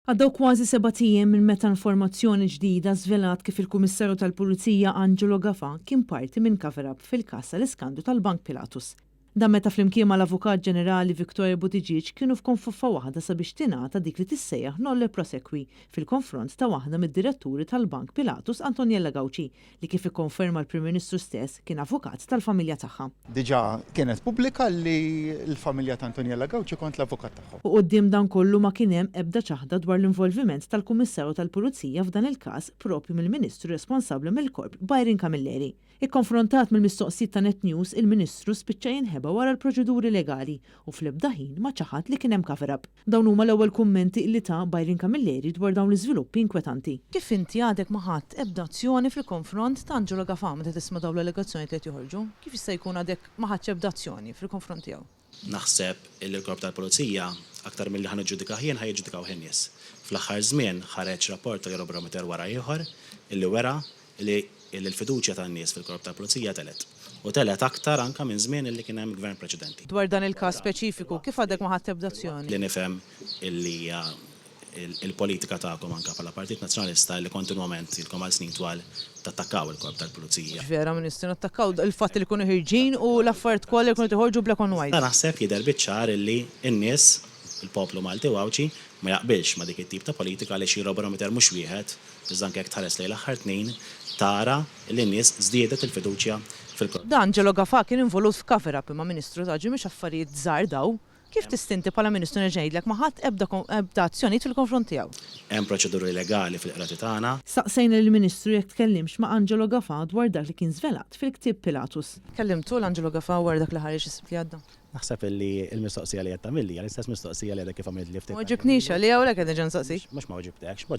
Għaddew kważi 7 ijiem minn meta informazzjoni ġdida żvelat kif il-Kummissarju tal-Pulizija Angelo Gafà kien parti minn cover-up fil-każ tal-iskandlu tal-Bank Pilatus. Dan meta flimkien mal-Avukat Ġenerali Victoria Buttigieg kienu f'konfuffa waħda sabiex tingħata dik li tissejjaħ nolle prosekwi fil-konfront ta' waħda mid-diretturi tal-Bank Pilatus Antoniella Gauci li kif ikkonferma l-Prim Ministru stess kien avukat tal-familja tagħha. Diġà kienet pubblika li l-familja ta' Antoniella Gauci kont l-avukat tagħhom. U quddiem dan kollu ma kien hemm ebda ċaħda dwar l-involviment tal-Kummissarju tal-Pulizija f'dan il-każ propju mill-Ministru responsabbli mill-Korp Byron Camilleri. Ikkonfrontat mill-mistoqsijiet ta' Net News, il-Ministru spiċċa jinħeba wara l-proċeduri legali u fl-ebda ħin ma ċaħat li kien hemm cover-up. Dawn huma l-ewwel kummenti li ta' Byron Camilleri dwar dawn l-iżviluppi inkwetanti. Kif inti għadek ma ħadd ebda azzjoni fil-konfront ta' Angelo Gafà meta tisma' dawn l-allegazzjoni li qed joħorġu? Kif jista' jkun għadek ma ħadx ebda azzjoni fil-konfront tiegħu? Naħseb il-Korp tal-Pulizija aktar milli ħan iġġudikaw ħien ħajġġudikaw ħin nies. Fl-aħħar żmien ħareġ rapport ta' Eurobarometer wara ieħor illi wera li l-fiduċja tan-nies fil-Korp tal-Pulizija telet. U telet aktar anka minn żmien illi kien hemm il-gvern preċedenti. Dwar dan il-każ speċifiku, kif għadek ma ħadd ebda azzjoni? Li nifhem illi il-politika tagħkom anka bħala Partit Nazzjonalista li kontinwament ilkom għal snin twal tattakkaw il-Korp tal-Pulizija. Vera Ministru attakkaw il-fatt li jkunu ħirġin u l-affarijiet kollha jkunu tiħorġu black and white. Naħseb jidher biċ-ċar illi n-nies il-poplu Malti Għawċi ma jaqbilx ma dik it-tip ta' politika li xi Eurobarometer mhux wieħed, iżda anke jekk tħares lejn l-aħħar tnejn tara li n-nies żdiedet il-fiduċja fil-Korp. Dan Angelo Gafà kien involut f'cover-up imma Ministru taġi mhux affarijiet żgħar daw. Kif tistinti bħala Ministru nerġgħidlek ma ħadd ebda azzjonijiet fil-konfront tiegħu? Hemm proċeduri legali fil-qrati tagħna. Saqsejna lill-Ministru jekk tkellimx ma' Angelo Gafà dwar dak li kien żvelat fil-ktieb Pilatus. Kellimtu l-Angelo Gafà wara dak li ħareġ is-sibt li għadda? Naħseb li l-mistoqsija li qed tagħmilli l-istess mistoqsija li kif għamilt li ftit. Ma ġibniex li hawnhekk qed niġi nsaqsik. Mhux ma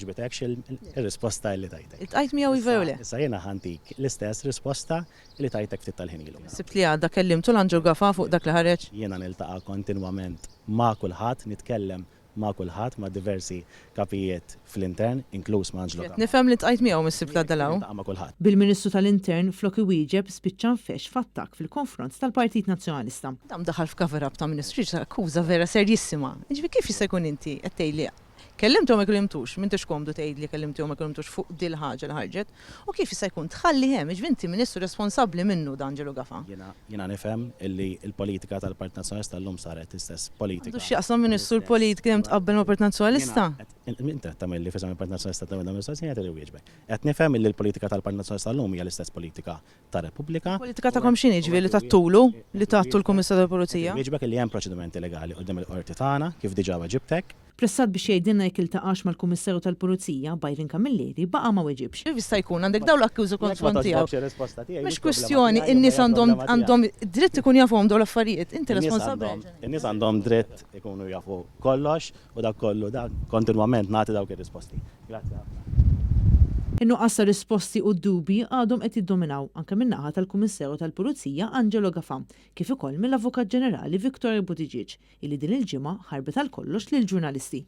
ġibtekx il-risposta li tajtek. Iltqajt miegħu iva jew le? Issa jiena ħantik l-istess risposta li tajtek ftit tal-ħin ilu. Sibt li għadda kellimtu l-Angelo Gafà fuq dak li ħareġ? Jiena niltaqa' kontinwament ma' kulħadd, nitkellem ma' kulħadd ma' diversi kapijiet fl-intern, inkluż ma' Angelo Gafà. Nifhem li tqajt miegħu mis-sibt li għaddalaw. Ma' kulħadd. Bil-Ministru tal-Intern flok iwieġeb spiċċa nfex f'attakk fil-konfront tal-Partit Nazzjonalista. Dam daħal f'cover-up ta' Ministru akkuża vera serjissima. Ġifi kif jista' jkun inti qed tgħidli kellimtu ma kellimtux, m'intix komdu tgħidli kellimtu ma kellimtux fuq dil ħaġa li ħarġet, u kif jista' jkun tħalli hemm inti Ministru responsabbli minnu dan Angelo Gafà. Jiena nifhem illi l-politika tal-Partit Nazzjonalista llum saret istess politika. Għandu x'jaqsam Ministru l-politika hemm tqabbel mal-Partit Nazzjonalista? Inti tagħmel li fisem il-Partit Nazzjonalista tagħmel mistoqsija li wieġbek. Qed nifhem illi l-politika tal-Partit Nazzjonalista llum hija l-istess politika tar-Repubblika. Politika tagħkom x'inhi ġifieri li tattulu li tagħtu l-Kummissarju tal-Pulizija? Wieġbek illi hemm proċedimenti legali qudiem il-qorti tagħna kif diġà ġibtek. Pressat biex jgħidilna jekk iltaqax mal-Kummissarju tal-Pulizija Byron Camilleri baqa' ma weġibx. Kif jista' jkun għandek dawn l-akkużi konfront tiegħu? Mhux kwestjoni, in-nies għandhom dritt ikun jafuhom dawn l-affarijiet, inti responsabbli. In-nies għandhom dritt ikunu jafu kollox u dak kollu dak kontinwament nagħti dawk ir-risposti. Grazzi. In-nuqqas ta' risposti u d-dubi għadhom qed jiddominaw anke min-naħa tal-Kummissarju tal-Pulizija Angelo Gafà, kif ukoll mill-Avukat Ġenerali Victoria Buttigieg, illi din il-ġimgħa ħarbet għal kollox lill-ġurnalisti.